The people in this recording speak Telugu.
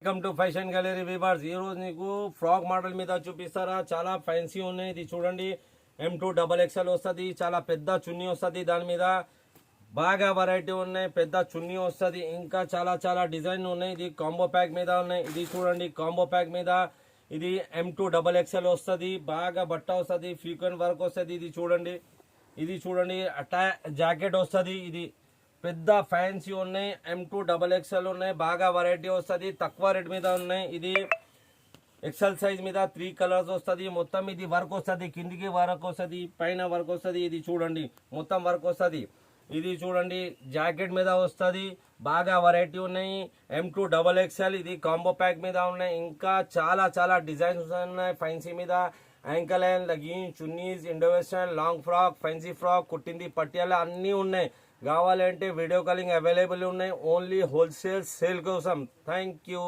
Welcome to fashion gallery weavers. ఈ రోజు నీకు ఫ్రాక్ మోడల్ మీద చూపిస్తారా. చాలా ఫ్యాన్సీ ఉన్నాయి. ఇది చూడండి, M2XXL వస్తుంది. చాలా పెద్ద చున్నీ వస్తుంది. దాని మీద బాగా వెరైటీ ఉన్నాయి. పెద్ద చున్నీ వస్తుంది. ఇంకా చాలా చాలా డిజైన్ ఉన్నాయి. ఇది కాంబో ప్యాక్ మీద ఉన్నాయి. ఇది చూడండి, కాంబో ప్యాక్ మీద ఇది M2XXL వస్తుంది. బాగా బట్ట వస్తుంది. ఫ్రీక్వెంట్ వర్క్ వస్తుంది. ఇది చూడండి జాకెట్ వస్తుంది. ఇది పెద్ద ఫ్యాన్సీ ఉన్నాయి. M2XXL ఉన్నాయి. బాగా వెరైటీ వస్తుంది. తక్కువ రేట్ మీద ఉన్నాయి. ఇది ఎక్సెల్ సైజ్ మీద 3 కలర్స్ వస్తుంది. మొత్తం ఇది వర్క్ వస్తుంది. కిందికి వర్క్ వస్తుంది, పైన వర్క్ వస్తుంది. ఇది చూడండి, మొత్తం వర్క్ వస్తుంది. ఇది చూడండి, జాకెట్ మీద వస్తుంది. బాగా వెరైటీ ఉన్నాయి. M2XXL ఇది కాంబో ప్యాక్ మీద ఉన్నాయి. ఇంకా చాలా చాలా డిజైన్స్ ఉన్నాయి. ఫ్యాన్సీ మీద ankle and legging, chunnis, Indo western, long frock, fancy frock, కుట్టింది పట్టియాల అన్నీ ఉన్నాయి. కావాలంటే వీడియో కాలింగ్ అవైలబుల్ ఉన్నాయి. ఓన్లీ హోల్సేల్ సేల్ కోసం. Thank you.